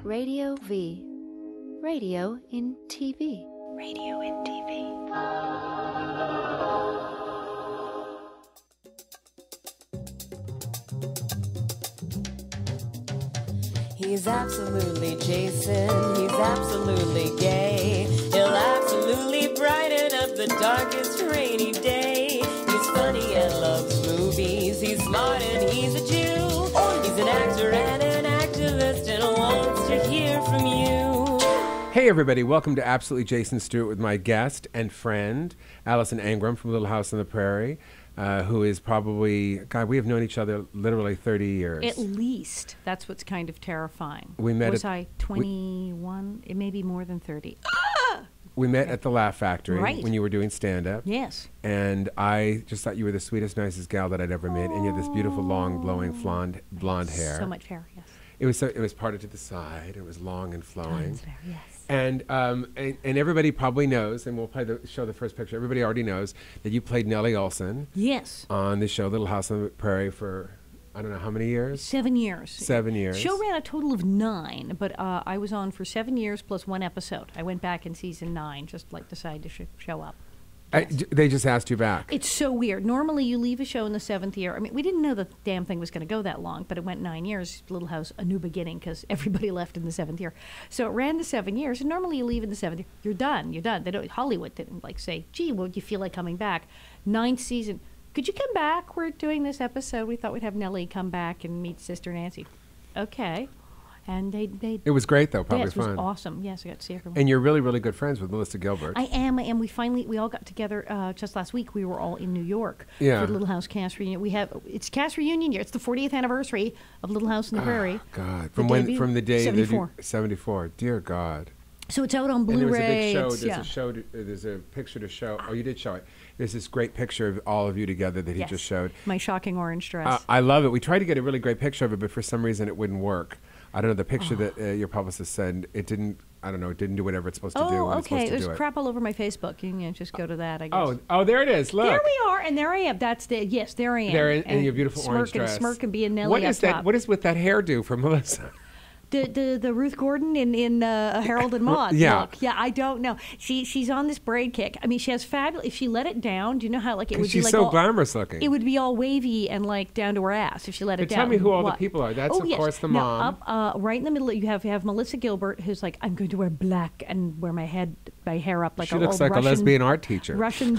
Radio V. Radio in TV. Radio in TV. He's absolutely Jason, he's absolutely gay. He'll absolutely brighten up the darkest rainy day. He's funny and loves movies, he's smart and he's a Jew. He's an actor and an activist and wants to hear from you. Hey everybody, welcome to Absolutely Jason Stuart with my guest and friend, Alison Arngrim from Little House on the Prairie. Who is probably, God, we have known each other literally 30 years. At least. That's what's kind of terrifying. We met Was I 21? It may be more than 30. We met at the Laugh Factory Right. when you were doing stand-up. Yes. And I just thought you were the sweetest, nicest gal that I'd ever met. And you had this beautiful, long, blowing, blonde hair. So much hair, yes. It was parted to the side. It was long and flowing. Hair, yes. And everybody probably knows, and we'll play show the first picture. Everybody already knows that you played Nellie Olson Yes. on the show Little House on the Prairie for, I don't know how many years? 7 years. 7 years. Show ran a total of 9, but I was on for 7 years plus 1 episode. I went back in season 9, just like decided to show up. They just asked you back. It's so weird. Normally, you leave a show in the 7th year. I mean, we didn't know the damn thing was going to go that long, but it went 9 years. Little House, a new beginning, because everybody left in the 7th year. So it ran to 7 years, and normally you leave in the 7th year. You're done. You're done. They don't. Hollywood didn't say, "Gee, would you feel like coming back?" 9th season. Could you come back? We're doing this episode. We thought we'd have Nellie come back and meet Sister Nancy. Okay. And they It was great, though. Probably yes, it was fun. awesome. Yes, I got to see everyone. And you're really, really good friends with Melissa Gilbert. I am. We all got together just last week. We were all in New York Yeah. for the Little House cast reunion. It's cast reunion year. It's the 40th anniversary of Little House on the Prairie. God, The from the day 74. 74. Dear God. So it's out on And there was a Blu-ray. big show. It's- There's a picture to show. Oh, you did show it. There's this great picture of all of you together that he Yes. just showed. My shocking orange dress. I love it. We tried to get a really great picture of it, but for some reason it wouldn't work. I don't know. The picture that your publicist said, it didn't. I don't know. It didn't do whatever it's supposed to do. Oh, when it's okay. supposed to There's do it. crap all over my Facebook. You can just go to that, I guess. Oh, there it is. Look. There we are, and there I am. That's the there I am. There in your beautiful orange dress. Smirk and be a Nelly What up is that? top. What is with that hairdo for Melissa? The Ruth Gordon in Harold and Maude Yeah. look. Yeah, I don't know. She's on this braid kick. I mean, she has fabulous. If she let it down, do you know how like it would She's be like so all, glamorous looking. It would be all wavy and like down to her ass if she let it But down. tell me who all the What? people are. That's, of yes. course, the Now, mom. up right in the middle, you have Melissa Gilbert, who's like, I'm going to wear black and wear my hair up like She a looks old like Russian, a lesbian art teacher. Russian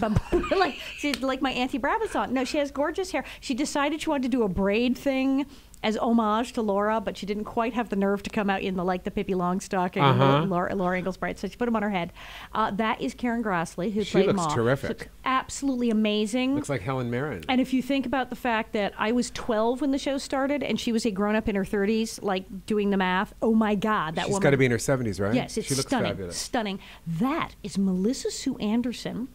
like she's like my Auntie Brabazon. No, she has gorgeous hair. She decided she wanted to do a braid thing as homage to Laura, but she didn't quite have the nerve to come out in the Pippi Longstocking and Laura Ingalls Bright, so she put them on her head. That is Karen Grassley, who She played looks Mom. terrific. She looks absolutely amazing. Looks like Helen Mirren. And if you think about the fact that I was 12 when the show started, and she was a grown-up in her 30s, like doing the math, oh my God, that She's woman. got to be in her 70s, right? Yes, it's she looks stunning. fabulous. Stunning. That is Melissa Sue Anderson,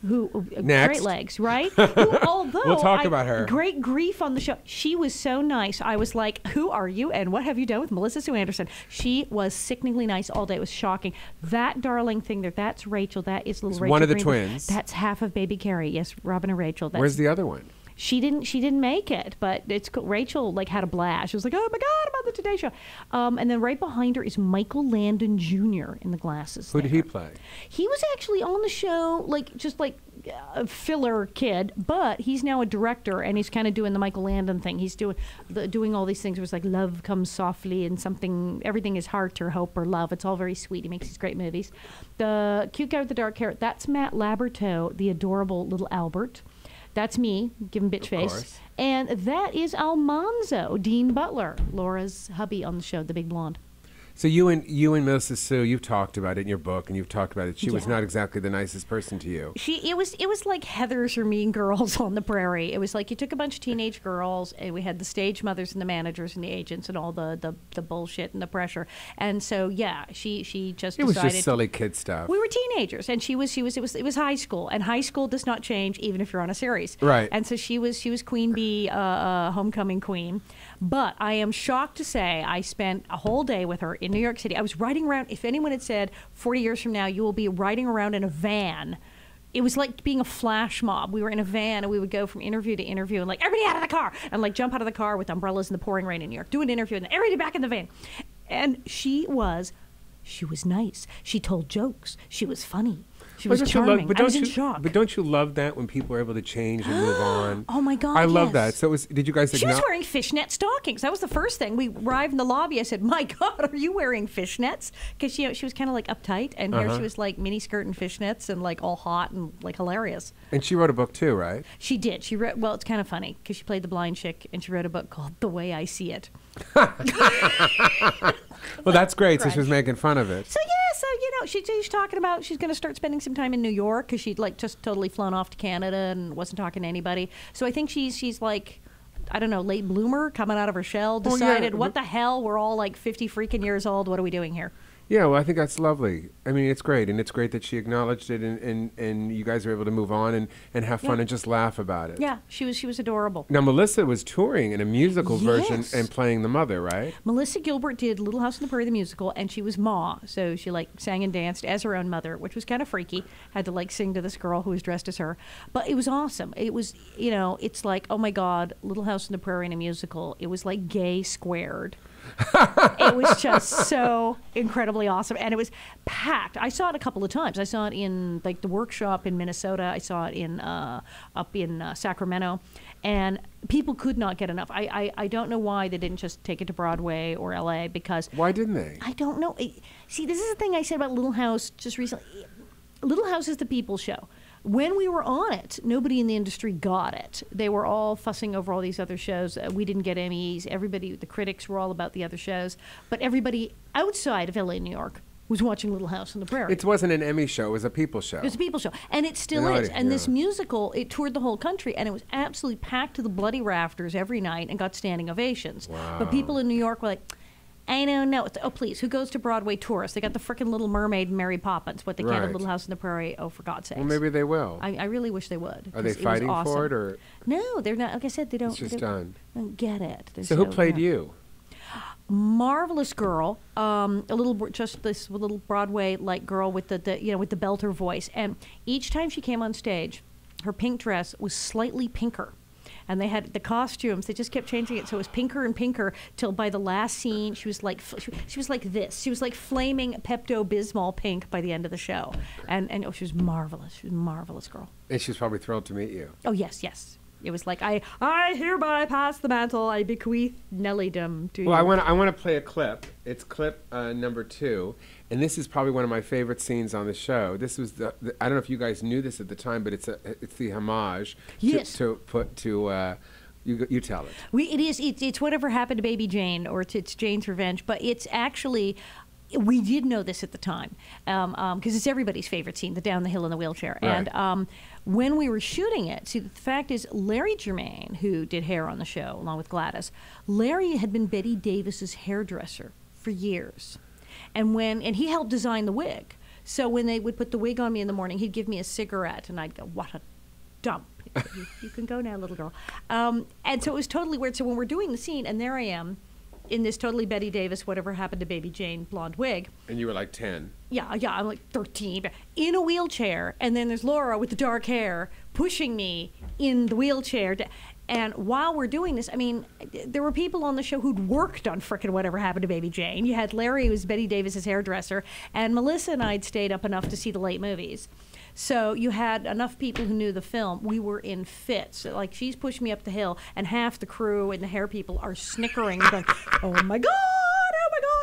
who Next. great legs, right? Who, although We'll talk about her. Great grief on the show. She was so nice. I was like, "Who are you, and what have you done with Melissa Sue Anderson?" She was sickeningly nice all day. It was shocking. That darling thing there, that's Rachel. That is little It's Rachel. one of the Greenberg. twins. That's half of Baby Carrie. Yes, Robin and Rachel. That's, Where's the other one? She didn't make it, but it's cool. Rachel had a blast. She was like, "Oh my God, I'm on the Today Show," and then right behind her is Michael Landon Jr. in the glasses. Who did there. he play? He was actually on the show, just like a filler kid, but he's now a director, and he's kind of doing the Michael Landon thing. He's doing all these things where it's like love comes softly and everything is heart or hope or love. It's all very sweet. He makes these great movies. The cute guy with the dark hair, that's Matt Laberto, the adorable little Albert. That's me, giving bitch face. Course. And that is Almanzo, Dean Butler, Laura's hubby on the show, the big blonde. So you and Melissa Sue, you've talked about it in your book, and you've talked about it. She was Yeah. not exactly the nicest person to you. It was like Heather's or Mean Girls on the Prairie. It was like you took a bunch of teenage girls, and we had the stage mothers and the managers and the agents and all the bullshit and the pressure. And so she just It was decided just silly kid stuff. we were teenagers, and it was high school, and high school does not change even if you're on a series. Right. And so she was Queen Bee, homecoming queen. But I am shocked to say I spent a whole day with her in New York City. I was riding around. If anyone had said 40 years from now you will be riding around in a van, it was like being a flash mob. We were in a van, and we would go from interview to interview, and like, everybody out of the car, and like jump out of the car with umbrellas in the pouring rain in New York, do an interview, and then everybody back in the van. And she was nice. She told jokes. She was funny. She was charming. I was in shock. But don't you love that when people are able to change and move on? Oh my God! I love yes. that. So did you guys? She was wearing fishnet stockings. That was the first thing. We arrived in the lobby. I said, "My God, are you wearing fishnets?" Because she was kind of like uptight, and here she was like mini skirt and fishnets, and like all hot and like hilarious. And she wrote a book too, right? She did. She wrote. Well, it's kind of funny because she played the blind chick, and she wrote a book called "The Way I See It." Well, that's great. So she was making fun of it. So she's talking about she's going to start spending some time in New York because she'd like just totally flown off to Canada and wasn't talking to anybody. So I think she's like, I don't know, late bloomer coming out of her shell. Decided, what the hell? We're all like 50 freaking years old. What are we doing here? Yeah, well, I think that's lovely. I mean, it's great, and it's great that she acknowledged it, and you guys were able to move on and have fun and just laugh about it. Yeah, she was adorable. Now, Melissa was touring in a musical version and playing the mother, right? Melissa Gilbert did Little House on the Prairie the musical, and she was Ma, so she like sang and danced as her own mother, which was kind of freaky. Had to like sing to this girl who was dressed as her, but it was awesome. It was, it's like, oh my God, Little House on the Prairie in a musical. It was like gay squared. It was just so incredibly awesome, and it was packed. I saw it a couple of times. I saw it in like the workshop in Minnesota. I saw it in up in Sacramento, and people could not get enough. I don't know why they didn't just take it to Broadway or LA, because why didn't they? I don't know. See, this is the thing I said about Little House just recently. Little House is the people's show. When we were on it, nobody in the industry got it. They were all fussing over all these other shows. We didn't get Emmys. Everybody, the critics were all about the other shows. But everybody outside of LA, New York, was watching Little House on the Prairie. It wasn't an Emmy show. It was a people show. It was a people show. And it still is. And this musical, it toured the whole country, and it was absolutely packed to the bloody rafters every night and got standing ovations. Wow. But people in New York were like, I don't know. Oh, please. Who goes to Broadway tourists? They got the frickin' Little Mermaid and Mary Poppins. What, they can't have Little House on the Prairie? Oh, for God's sakes. Well, maybe they will. I really wish they would. Are they fighting for it, or? No, they're not. Like I said, they don't. It's just done. Don't get it. So who played you? Marvelous girl. Just this little Broadway-like girl with with the belter voice. And each time she came on stage, her pink dress was slightly pinker. And they had the costumes. They just kept changing it, so it was pinker and pinker till by the last scene she was like this. She was like flaming Pepto-Bismol pink by the end of the show. And she was marvelous. She was a marvelous girl. And she was probably thrilled to meet you. Oh yes. It was like I hereby pass the mantle. I bequeath Nellydom to you. Well, I want to play a clip. It's clip number 2, and this is probably one of my favorite scenes on the show. This was I don't know if you guys knew this at the time, but it's the homage. Yes. To you tell it. It's Whatever Happened to Baby Jane, or it's Jane's Revenge, but it's actually. We did know this at the time, because it's everybody's favorite scene, the down the hill in the wheelchair. Right. And when we were shooting it, see, the fact is, Larry Germain, who did hair on the show along with Gladys, Larry had been Betty Davis's hairdresser for years, and he helped design the wig. So when they would put the wig on me in the morning, he'd give me a cigarette, and I'd go, "What a dump." You can go now, little girl. And so it was totally weird. So when we're doing the scene, and there I am, in this totally Betty Davis, Whatever Happened to Baby Jane blonde wig. And you were like 10. Yeah, I'm like 13, in a wheelchair, and then there's Laura with the dark hair pushing me in the wheelchair. And while we're doing this, I mean, there were people on the show who'd worked on frickin' Whatever Happened to Baby Jane. You had Larry, who was Betty Davis's hairdresser, and Melissa and I'd stayed up enough to see the late movies. So you had enough people who knew the film. We were in fits. Like, she's pushing me up the hill, and half the crew and the hair people are snickering, going, "Oh my God,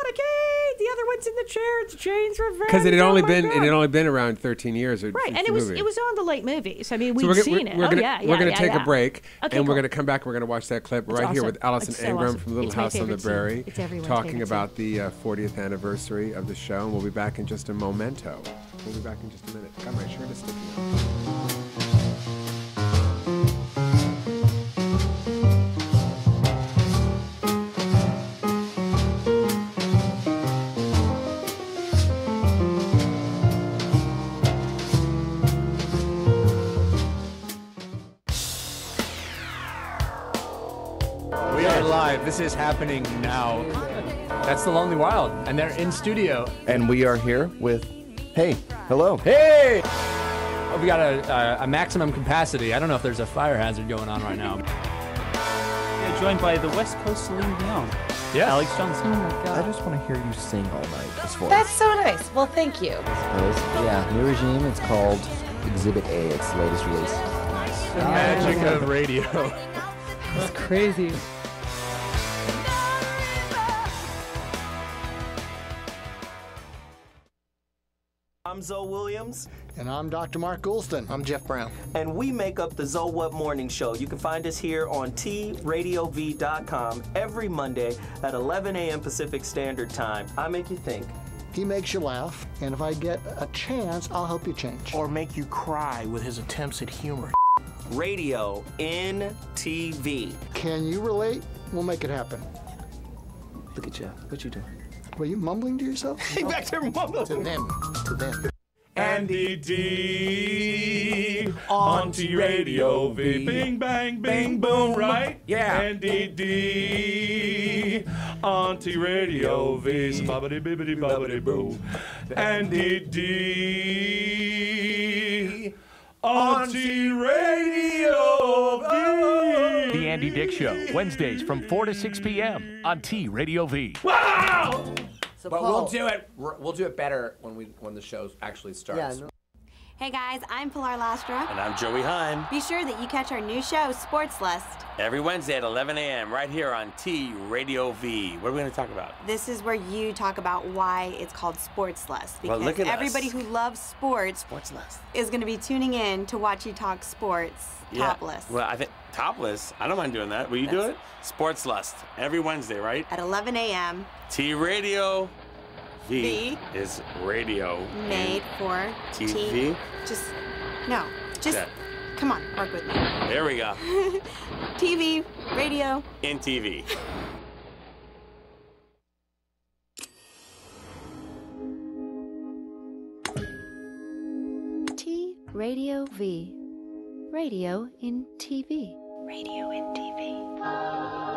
I can't. The other one's in the chair. It's Jane's Revenge." Because it had only been around 13 years. Right, and it was on the late movies. I mean, so we'd seen it. We're going to take a break, okay, and we're going to come back. We're going to watch that clip right here with Alison Arngrim awesome. from Little House on the Prairie, talking about scene. the 40th anniversary of the show. And we'll be back in just a momento. We'll be back in just a minute. God, my shirt is sticking out. We are live. This is happening now. That's The Lonely Wild, and they're in studio. And we are here with, hello. Hey! Oh, we got a maximum capacity. I don't know if there's a fire hazard going on right now. Yeah, joined by the West Coast Celine Dion. Yeah. Alex Johnson. Oh my I God. just want to hear you sing all night. This voice. That's so nice. Well, thank you. Yeah, new regime. It's called Exhibit A. It's the latest release. The magic of radio. It's crazy. I'm Zoe Williams. And I'm Dr. Mark Goulston. I'm Jeff Brown. And we make up the Zoe What Morning Show. You can find us here on tradiov.com every Monday at 11 a.m. Pacific Standard Time. I make you think. He makes you laugh, and if I get a chance, I'll help you change. Or make you cry with his attempts at humor. Radio in TV. Can you relate? We'll make it happen. Look at you. What you doing? Were you mumbling to yourself? Hey, back there mumbling. To them. To them. Andy D on T-Radio V. Bing, bang, bing, boom, right? Yeah. Andy D on T-Radio V. Bobbity, bibbity, bobbity, boo. Andy D on T-Radio V. The Andy Dick Show, Wednesdays from 4 to 6 p.m. on T-Radio V. Wow! But we'll do it. We'll do it better when the show actually starts. Yeah, no. Hey guys, I'm Pilar Lastra. And I'm Joey Heim. Be sure that you catch our new show, Sports List. Every Wednesday at 11 a.m. right here on T-Radio V. What are we going to talk about? This is where you talk about why it's called Sports List. Because well, look at everybody us. who loves sports is going to be tuning in to watch you talk sports topless. Well, I think topless. I don't mind doing that. Will you do it? Sports Lust. Every Wednesday, right? At 11 a.m. T-Radio V is radio. Made for TV? Come on, work with me. There we go. TV, radio. In TV. T-Radio V. Radio in TV. Radio in TV.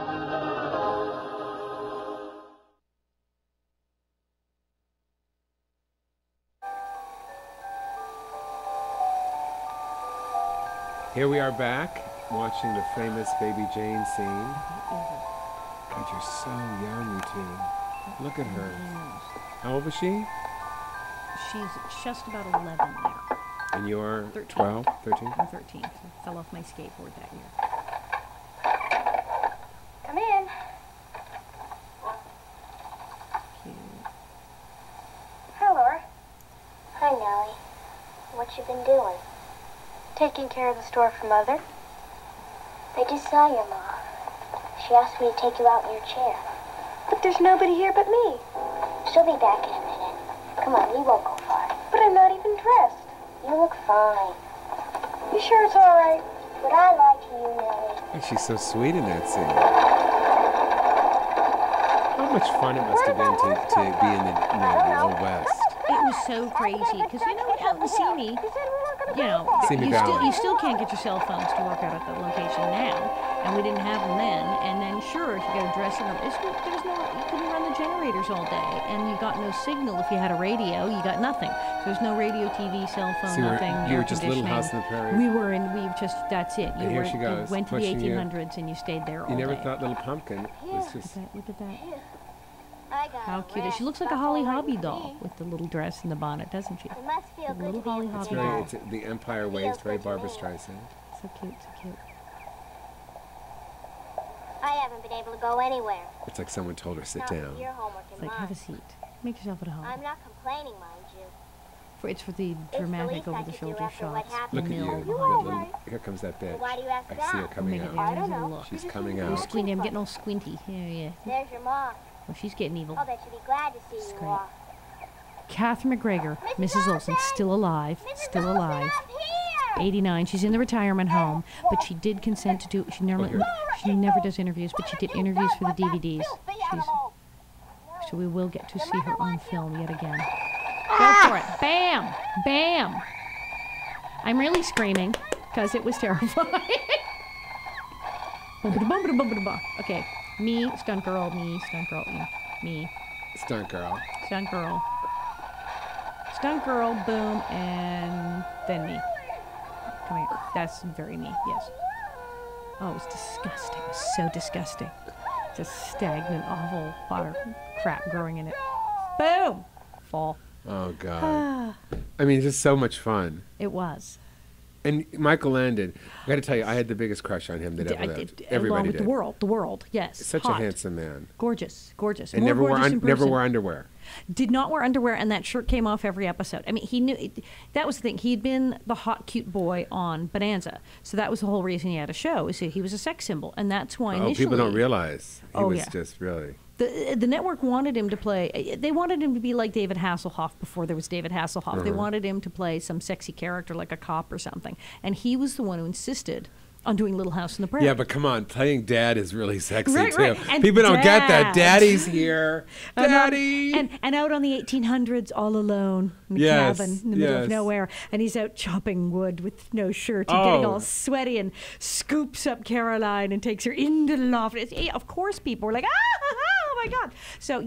Here we are back, watching the famous Baby Jane scene. God, you're so young, you two. Look at her. How old was she? She's just about 11 there. And you're 13. 12, 13? I'm 13. So I fell off my skateboard that year. Come in. Cute. Hi, Laura. Hi, Nellie. What you been doing? Taking care of the store for Mother. I just saw your mom. She asked me to take you out in your chair. But there's nobody here but me. She'll be back in a minute. Come on, we won't go far. But I'm not even dressed. You look fine. You sure it's all right? Would I lie to you, Nellie? And she's so sweet in that scene. How much fun it must have been to be in the Old West. It was so crazy because out in Simi, Simi you Valley. still can't get your cell phones to work out at the location now, and we didn't have them then. And then sure, if you got a dressing room, you couldn't run the generators all day, and you got no signal. If you had a radio, you got nothing. So there's no radio, TV, cell phone, So nothing. you air were just Little conditioning. House on the Prairie. That's it. And here she goes, You went to the pushing you. 1800s and you stayed there all You never day. thought Little Pumpkin was just... Look at that. How cute is she? Looks like a Holly Hobbie doll with the little dress and the bonnet, doesn't she? It must feel The little Holly It's Hobbie very, doll. it's the Empire waist, very Barbra Streisand. So cute, so cute. I haven't been able to go anywhere. It's like someone told her, sit Not down. with your homework It's and like, mine. have a seat. Make yourself at home. I'm not complaining, mind you. It's for the dramatic least I could do over-the-shoulder after what shots. happened. Look at Mill you. behind That you. little, here comes that bitch. Why do you ask I that? see her coming Make it out. there. There's a look. She's coming Oh, out. squinty. I'm getting all squinty. Yeah. There's your mom. Oh, she's getting evil. I'll bet you'd be glad to see It's you great. walk. Catherine McGregor, Mrs. Olson, still alive. Still alive. 89. She's in the retirement home, but she did consent to do. She never does interviews, but she did interviews for the DVDs. So we will get to see her on film yet again. Go for it. Bam! Bam! I'm really screaming because it was terrifying. Okay. Me, stunt girl, me, me. Stunt girl. Stunt girl. Stunt girl, boom, and then me. Come here. That's very me, yes. Oh, it was disgusting. It was so disgusting. Just stagnant, awful water crap growing in it. Boom! Fall. Oh, God. I mean, it's just so much fun. It was. And Michael Landon, I got to tell you, I had the biggest crush on him that ever lived. Everybody along with did. The world, yes. Such hot. a handsome man. Gorgeous. And never wore underwear. Did not wear underwear, and that shirt came off every episode. I mean, he knew that was the thing. He'd been the hot, cute boy on Bonanza, so that was the whole reason he had a show. Is he was a sex symbol, and that's why initially. People don't realize he was just really. The network wanted him to play. They wanted him to be like David Hasselhoff before there was David Hasselhoff. They wanted him to play some sexy character like a cop or something, and he was the one who insisted on doing Little House on the Prairie. Yeah, but come on, playing Dad is really sexy too. Right. And people don't get that. Daddy's here. Daddy. And out on the 1800s, all alone in a cabin in the middle of nowhere, and he's out chopping wood with no shirt and getting all sweaty and scoops up Caroline and takes her into the loft. Of course, people were like, oh my God. So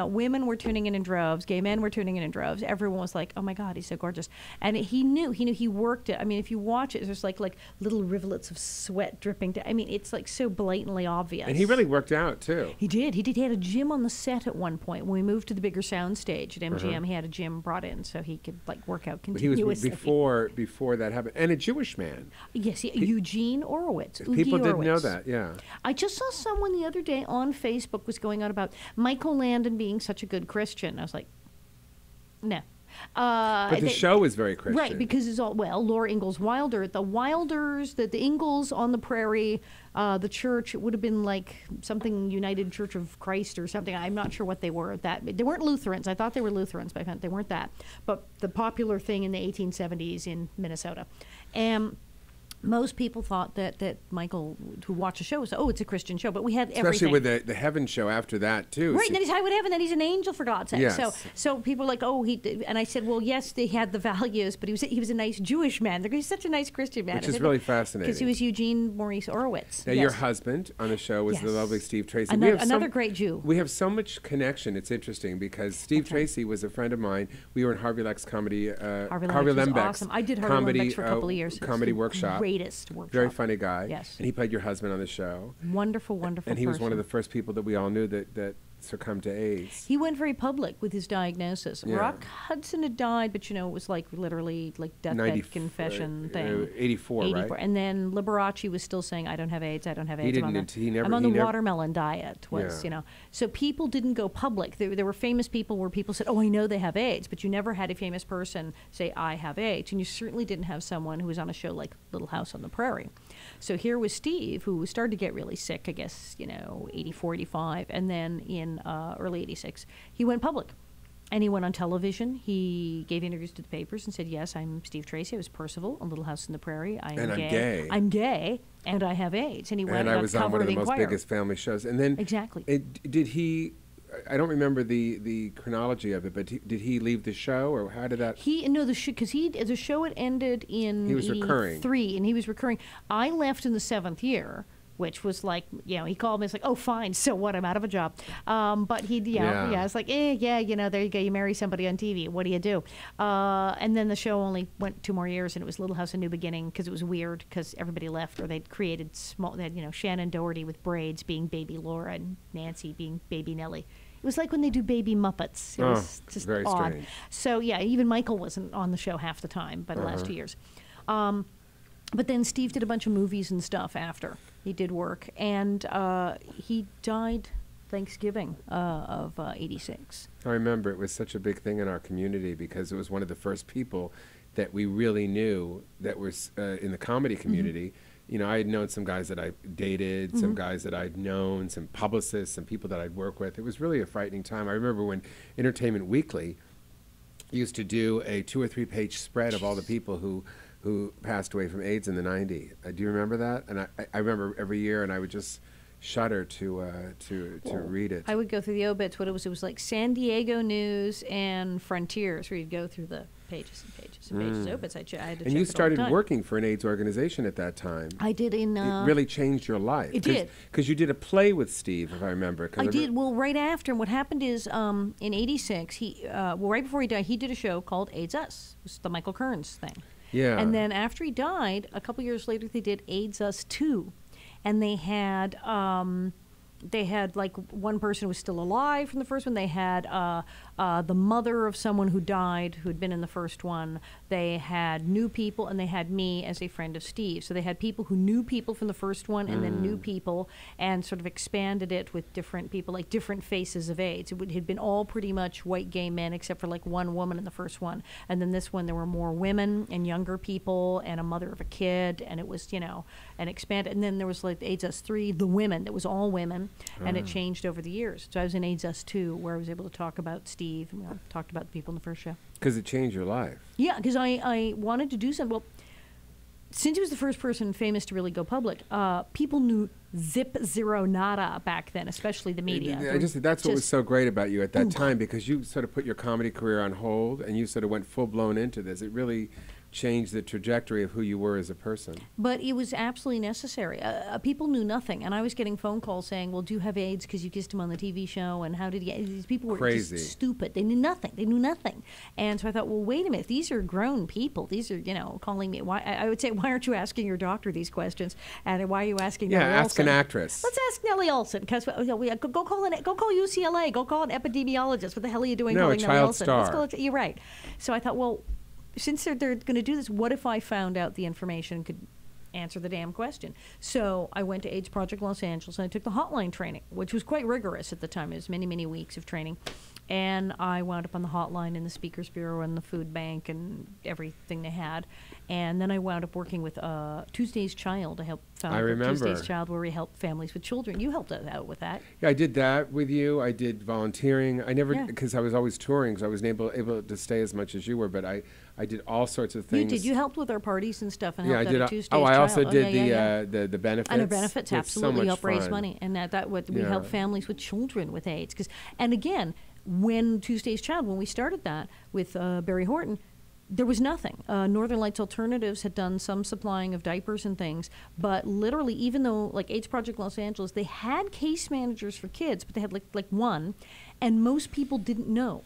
women were tuning in droves. Gay men were tuning in droves. Everyone was like, oh my God, he's so gorgeous. And he knew he worked it. I mean, if you watch it, there's like little rivulets of sweat dripping down. I mean, it's like so blatantly obvious. And he really worked out too. He did. He had a gym on the set at one point. When we moved to the bigger sound stage at MGM, he had a gym brought in so he could like work out continuously. But he was before that happened, and a Jewish man. Yes, Eugene Orowitz. People didn't know that. Yeah. I just saw someone the other day on Facebook was going on about Michael Landon being such a good Christian. I was like, no. But the show is very Christian. Right, because it's all, Laura Ingalls Wilder. The Wilders, the Ingalls on the Prairie, the church, it would have been like something United Church of Christ or something. I'm not sure what they were. They weren't Lutherans. I thought they were Lutherans, but they weren't that. But the popular thing in the 1870s in Minnesota. And most people thought that Michael, who watched the show, was, it's a Christian show. But we had especially everything. with the Heaven show after that, too. Right, and then he's high with heaven, then he's an angel, for God's sake. Yes. So people are like, he did. And I said, well, yes, they had the values, but he was a nice Jewish man. He's such a nice Christian man. Which is really fascinating. Because he was Eugene Maurice Orowitz. Now, your husband on the show was the lovely Steve Tracy. Another great Jew. We have so much connection. It's interesting because Steve Tracy was a friend of mine. We were in Harvey Lex's comedy. Harvey Lembeck's awesome. I did Harvey Lembeck's for a couple of years. Comedy workshop. Greatest workshop. Very funny guy. Yes. And he played your husband on the show. Wonderful, wonderful And he was one of the first people that we all knew that succumbed to AIDS. He went very public with his diagnosis. Yeah. Rock Hudson had died, but it was like literally like deathbed confession thing. 84, right? And then Liberace was still saying, I don't have AIDS, I don't have AIDS. I'm on the watermelon diet. So people didn't go public. There were famous people where people said, I know they have AIDS, but you never had a famous person say, I have AIDS. And you certainly didn't have someone who was on a show like Little House on the Prairie. So here was Steve, who started to get really sick, I guess, 84, 85. And then in early 86, he went public. And he went on television. He gave interviews to the papers and said, yes, I'm Steve Tracy. I was Percival on Little House on the Prairie. I'm gay. I'm gay, and I have AIDS. And he went and I was on one of the most biggest family shows. And then exactly. Did he... I don't remember the chronology of it, but did he leave the show, or how did that? Because the show had ended in he was recurring. 83, and he was recurring. I left in the 7th year, which was like, he called me. It's like, oh, fine, so what? I'm out of a job. But it's like, there you go. You marry somebody on TV. What do you do? And then the show only went 2 more years, and it was Little House: A New Beginning because it was weird because everybody left, or they'd created Shannon Doherty with braids being Baby Laura and Nancy being Baby Nellie. It was like when they do Baby Muppets. It was just very odd. Strange. So, even Michael wasn't on the show half the time by the last 2 years. But then Steve did a bunch of movies and stuff after. He did work. And he died Thanksgiving of 86. I remember it was such a big thing in our community because it was one of the first people that we really knew that was in the comedy community. I had known some guys that I dated, some guys that I'd known, some publicists, some people that I'd worked with. It was really a frightening time. I remember when Entertainment Weekly used to do a 2 or 3 page spread of all the people who passed away from AIDS in the 90s. Do you remember that? And I remember every year, and I would just shudder to read it. I would go through the obits. What it was like San Diego News and Frontiers, where you'd go through the pages and pages and pages of obits. I had to check and you started it all the time. working for an AIDS organization at that time. I did in... it really changed your life. It did. Because you did a play with Steve, if I remember. I did. Well, right after. And what happened is in 86, right before he died, he did a show called AIDS Us. It was the Michael Kearns thing. Yeah. And then after he died, a couple years later, they did AIDS Us 2. and they had like one person who was still alive from the first one. They had the mother of someone who died, who had been in the first one. They had new people, and they had me as a friend of Steve. So they had people who knew people from the first one, and then new people, and sort of expanded it with different people, like different faces of AIDS. It had been all pretty much white gay men, except for like one woman in the first one. And then this one, there were more women and younger people, and a mother of a kid, and it was, and expanded. And then there was like AIDS Us 3, the women, that was all women, and it changed over the years. So I was in AIDS Us 2, where I was able to talk about Steve, and we talked about the people in the first show. Because it changed your life. Yeah, because I wanted to do something. Well, since he was the first person famous to really go public, people knew zip, zero, nada back then, especially the media. That's what was so great about you at that time, because you sort of put your comedy career on hold, and you sort of went full-blown into this. It really changed the trajectory of who you were as a person. But it was absolutely necessary. People knew nothing, and I was getting phone calls saying, well, do you have AIDS because you kissed him on the TV show, and how did he get? These people were crazy. Just stupid. They knew nothing. And so I thought, well, wait a minute. These are grown people. These are, calling me. Why? I would say, why aren't you asking your doctor these questions? And why are you asking Nellie ask Olson? an actress. Let's ask Nellie Olson, because go call UCLA. Go call an epidemiologist. What the hell are you doing calling Nellie Olson? Star. You're right. So I thought, well, since they're going to do this, what if I found out the information and could answer the damn question? So I went to AIDS Project Los Angeles, and I took the hotline training, which was quite rigorous at the time. It was many, many weeks of training. And I wound up on the hotline in the Speakers Bureau and the food bank and everything they had. And then I wound up working with Tuesday's Child. I helped found Tuesday's Child, where we help families with children. You helped out with that. Yeah, I did that with you. I did volunteering. I never, because I was always touring, so I wasn't able to stay as much as you were, but I did all sorts of things. You did. You helped with our parties and stuff, and helped out at Tuesday's I Child. also did the benefits. And the benefits, absolutely. So help raise money. And we help families with children with AIDS. And again, when Tuesday's Child, when we started that with Barry Horton, there was nothing. Northern Lights Alternatives had done some supplying of diapers and things, but literally, even though, like AIDS Project Los Angeles, they had case managers for kids, but they had like one, and most people didn't know.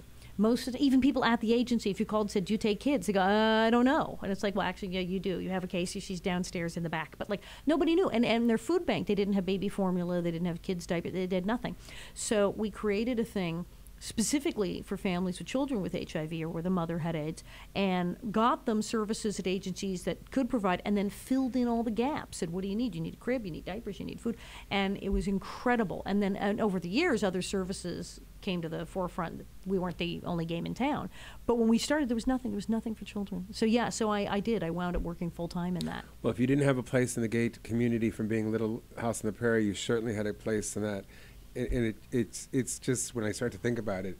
Even people at the agency, if you called and said, do you take kids? They go, I don't know. And it's like, well, actually, yeah, you do. You have a case. She's downstairs in the back. But, like, nobody knew. And their food bank, they didn't have baby formula. They didn't have kids' diapers. They did nothing. So we created a thing specifically for families with children with HIV or where the mother had AIDS, and got them services at agencies that could provide, and then filled in all the gaps. Said, what do you need? You need a crib, you need diapers, you need food. And it was incredible. And then over the years, other services came to the forefront. We weren't the only game in town. But when we started, there was nothing. There was nothing for children. So yeah, I did. I wound up working full-time in that. Well, if you didn't have a place in the gay community from being Little House on the Prairie, you certainly had a place in that. And it's just, when I start to think about it,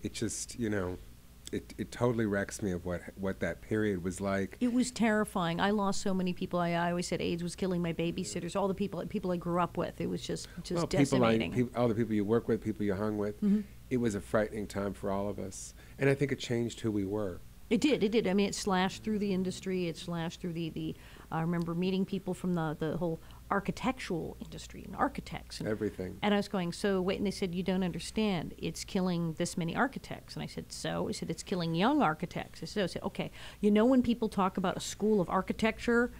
it just, it totally wrecks me of what that period was like. It was terrifying. I lost so many people. I always said AIDS was killing my babysitters, all the people I grew up with. It was just decimating. All the people you work with, people you hung with. Mm-hmm. It was a frightening time for all of us. And I think it changed who we were. It did. I mean, it slashed through the industry. It slashed through the I remember meeting people from the whole architectural industry and architects. And everything. And I was going, so wait, and they said, you don't understand. It's killing this many architects. And I said, so? He said, it's killing young architects. I said, okay, when people talk about a school of architecture,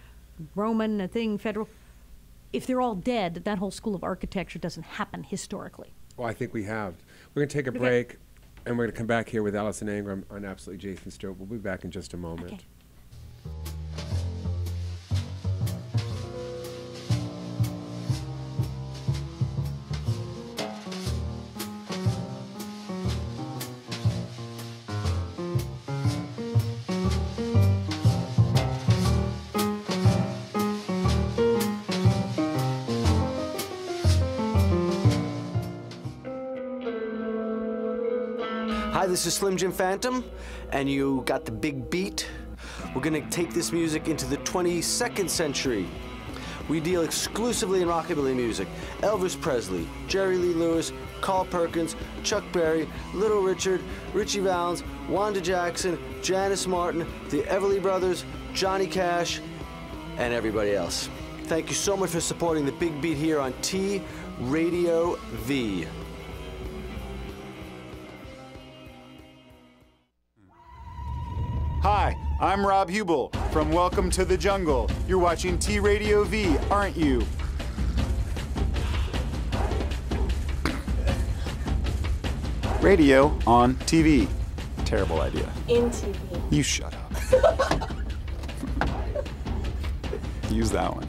Roman, federal, if they're all dead, that whole school of architecture doesn't happen historically. Well, I think we have. We're going to take a break, and we're going to come back here with Alison Arngrim on Absolutely Jason Stuart. We'll be back in just a moment. Okay. Hi, this is Slim Jim Phantom, and you got the big beat. We're gonna take this music into the 22nd century. We deal exclusively in rockabilly music. Elvis Presley, Jerry Lee Lewis, Carl Perkins, Chuck Berry, Little Richard, Richie Valens, Wanda Jackson, Janice Martin, the Everly Brothers, Johnny Cash, and everybody else. Thank you so much for supporting the big beat here on T Radio V. Hi, I'm Rob Hubel from Welcome to the Jungle. You're watching T Radio V, aren't you? Radio on TV. Terrible idea. In TV. You shut up. Use that one.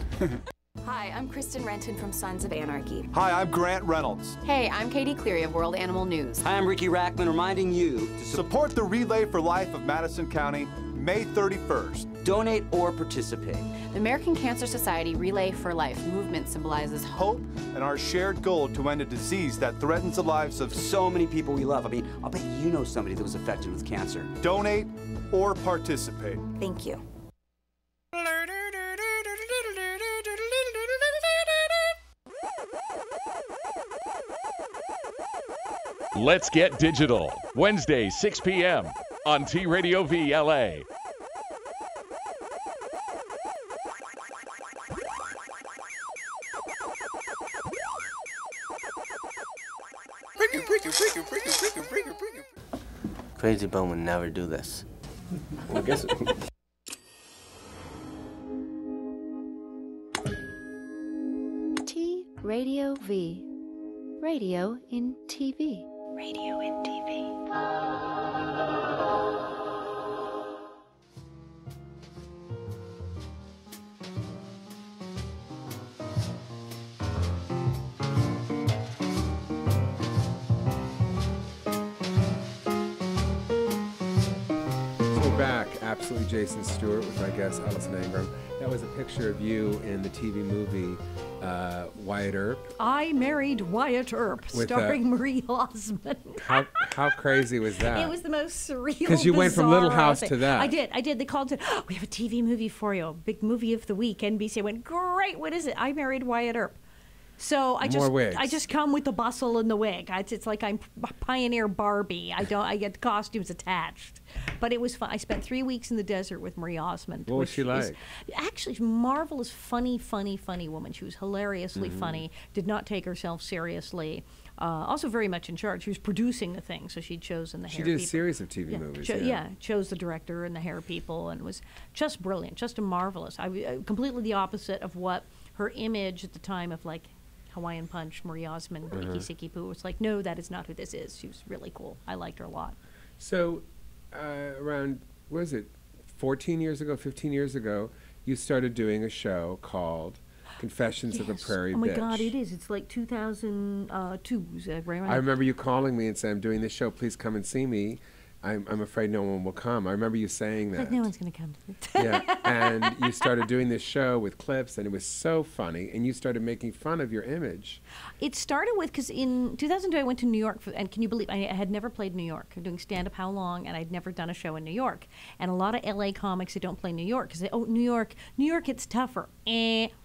Hi, I'm Kristen Renton from Sons of Anarchy. Hi, I'm Grant Reynolds. Hey, I'm Katie Cleary of World Animal News. Hi, I'm Ricky Rackman reminding you to support the Relay for Life of Madison County, May 31st. Donate or participate. The American Cancer Society Relay for Life movement symbolizes hope and our shared goal to end a disease that threatens the lives of so many people we love. I mean, I'll bet you know somebody that was affected with cancer. Donate or participate. Thank you. Let's Get Digital, Wednesday, 6 p.m. on T-Radio V LA. Crazy Bone would never do this. I guess. T-Radio V. Radio in TV. Radio in TV. Back, absolutely Jason Stuart with my guest Alison Arngrim. That was a picture of you in the TV movie Wyatt Earp. I Married Wyatt Earp, starring Marie Osmond. How crazy was that? It was the most surreal. Because you went from Little House to that. I did. They called it. Oh, we have a TV movie for you, big movie of the week. NBC went, great. What is it? I Married Wyatt Earp. So I just come with the bustle and the wig. It's like I'm Pioneer Barbie. I get costumes attached. But it was fun. I spent 3 weeks in the desert with Marie Osmond. What was she like? Actually, marvelous, funny woman. She was hilariously funny. Did not take herself seriously. Also very much in charge. She was producing the thing, so she'd chosen the hair people. She did a series of TV movies. Chose the director and the hair people, and was just brilliant, just a marvelous. Completely the opposite of what her image at the time of like Hawaiian Punch, Marie Osmond, Iki Siki Poo. It's like, no, that is not who this is. She was really cool. I liked her a lot. So around, what was it, 15 years ago, you started doing a show called Confessions of a Prairie Bitch. Oh my God, it is. It's like 2002. Right? I remember you calling me and saying, I'm doing this show, please come and see me. I'm afraid no one will come. I remember you saying that. Like, no one's going to come to me. Yeah, and you started doing this show with clips, and it was so funny, and you started making fun of your image. It started with, because in 2002 I went to New York, and can you believe, I had never played New York. I'm doing stand-up how long, and I'd never done a show in New York. And a lot of LA comics that don't play New York, because New York, it's tougher.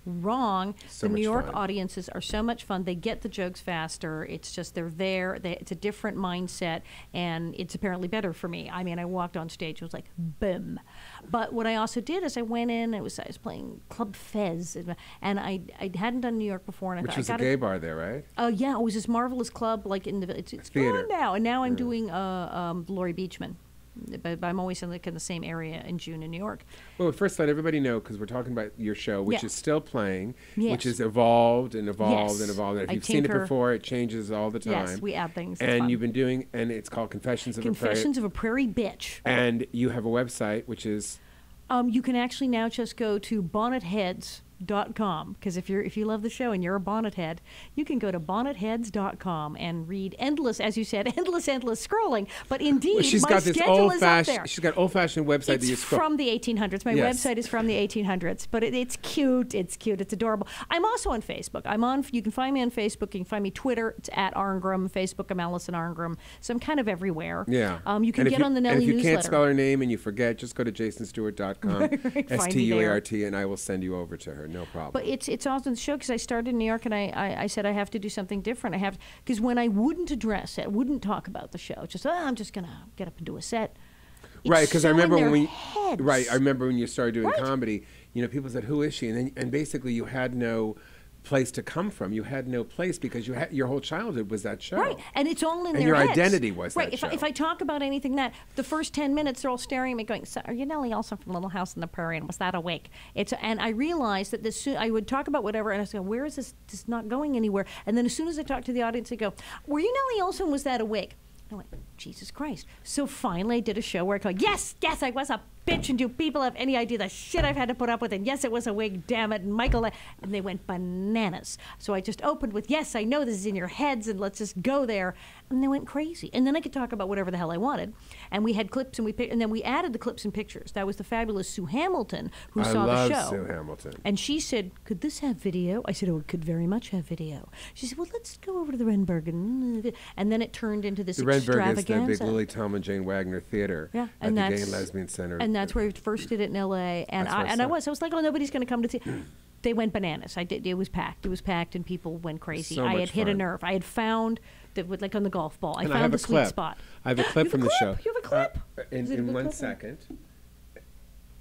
Wrong. So the New York fun. Audiences are so much fun. They get the jokes faster. It's just, they're there. It's a different mindset, and it's apparently better for me. I mean, I walked on stage, it was like, boom. But what I also did is I went in, I was playing Club Fez, and I hadn't done New York before. And Which was a gay bar there, right? Yeah, it was this marvelous club, like in the, it's theater. gone now. And now I'm doing Laurie Beachman. But I'm always in the same area in June in New York. Well, first let everybody know, because we're talking about your show, which is still playing, yes. which has evolved and evolved yes. and evolved. And if I you've seen it tinker. before, it changes all the time. Yes, we add things. And you've been doing, and it's called Confessions of a Prairie Bitch. And you have a website, which is? You can actually now just go to bonnetheads.com, because if you love the show and you're a bonnet head, you can go to bonnetheads.com and read endless, as you said, endless scrolling. But indeed, she's my got this schedule is up there. She's got old-fashioned website that you scroll. It's from the 1800s. My website is from the 1800s, but it's cute. It's cute. It's adorable. I'm also on Facebook. You can find me on Facebook. You can find me Twitter. It's at Arngrim. Facebook, I'm Alison Arngrim. So I'm kind of everywhere. Yeah. You can get on the Nelly newsletter. And if you newsletter. can't spell her name and you forget, just go to jasonstewart.com, Stuart, and I will send you over to her. No problem. But it's awesome the show, because I started in New York, and I said I have to do something different. Because when I wouldn't address it, wouldn't talk about the show, just I'm just gonna get up and do a set. Right, because I remember I remember when you started doing comedy, people said, "Who is she?" And basically you had no place to come from. You had no place, because your whole childhood was that show. Right, and it's all in their your heads. identity was right. that show. If I talk about anything the first 10 minutes they're all staring at me going, so, are you Nellie Olson from Little House on the Prairie, and was that a wig? And I realized that I would talk about whatever, and I say, where is this not going anywhere? And then as soon as I talk to the audience, I go, were you Nellie Olson, was that a wig? I went, Jesus Christ. So finally I did a show where I go, yes, I was a bitch, and do people have any idea the shit I've had to put up with? And yes, it was a wig, damn it, and Michael, and they went bananas. So I just opened with, yes, I know this is in your heads, and let's just go there. And they went crazy. And then I could talk about whatever the hell I wanted. And we had clips, and then we added the clips and pictures. That was the fabulous Sue Hamilton who saw the show. I love Sue Hamilton. And she said, could this have video? I said, oh, it could very much have video. She said, well, let's go over to the Renberg. And then it turned into this extravaganza. The Renberg is the big Lily Tom and Jane Wagner Theater at the Gay and Lesbian Center. And that's where we first did it in L.A. And I was like, oh, nobody's going to come to see. They went bananas. It was packed. It was packed, and people went crazy. So I had hit a fun. nerve. I had found that, like on the golf ball. And I found the sweet spot. I have a clip from the show. You have a clip? In 1 second.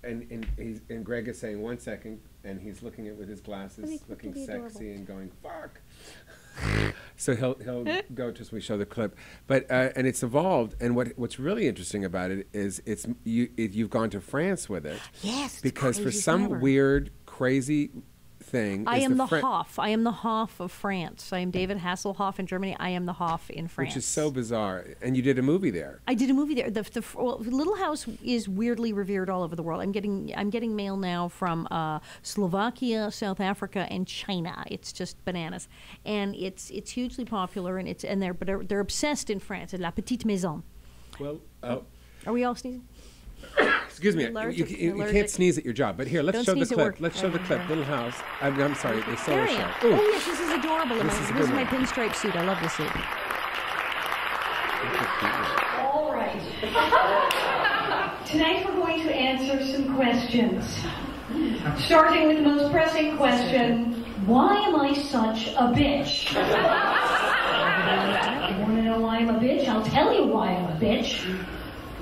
And Greg is saying 1 second, and he's looking at with his glasses, looking sexy and going, fuck. So he'll go just when we show the clip, but and it's evolved. And what's really interesting about it is you've gone to France with it. Yes, because for some weird, crazy thing, I am the Hoff. I am the Hoff of France. I am David Hasselhoff in Germany. I am the Hoff in France. Which is so bizarre. And you did a movie there. I did a movie there. Well, Little House is weirdly revered all over the world. I'm getting mail now from Slovakia, South Africa, and China. It's just bananas, and it's hugely popular. And they're obsessed in France. La Petite Maison. Well, are we all sneezing? Excuse me, you can't sneeze at your job, but here, let's show the clip. Let's show the clip. Little House. I'm sorry, the solo show. Oh, yes, this is adorable. This is my pinstripe suit. I love this suit. All right. Tonight we're going to answer some questions. Starting with the most pressing question, why am I such a bitch? You want to know why I'm a bitch? I'll tell you why I'm a bitch.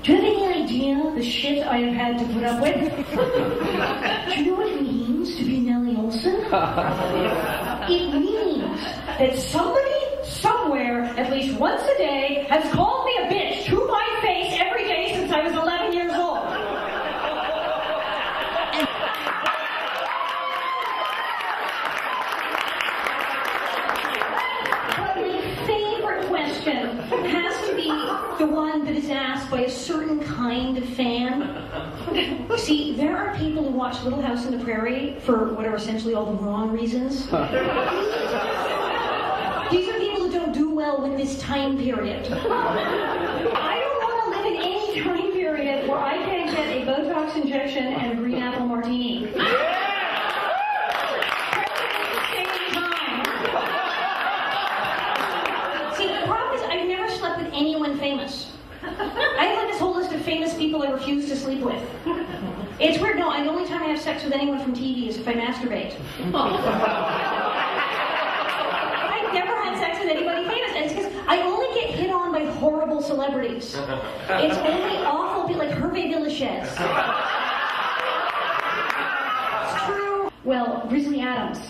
Do you have any idea the shit I have had to put up with? Do you know what it means to be Nellie Olson? It means that somebody, somewhere, at least once a day, has called me a bitch to my face every day since I was 11 years old. But my favorite question has to be the one that is asked by a certain kind of fan. See, there are people who watch Little House on the Prairie for what are essentially all the wrong reasons. These are people who don't do well with this time period. I don't want to live in any time period where I can't get a Botox injection and a green apple martini. Anyone famous. I have like this whole list of famous people I refuse to sleep with. It's weird. No, the only time I have sex with anyone from TV is if I masturbate. I've never had sex with anybody famous, and it's because I only get hit on by horrible celebrities. It's only awful people like Hervé Villechaize. It's true. Well, Grizzly Adams.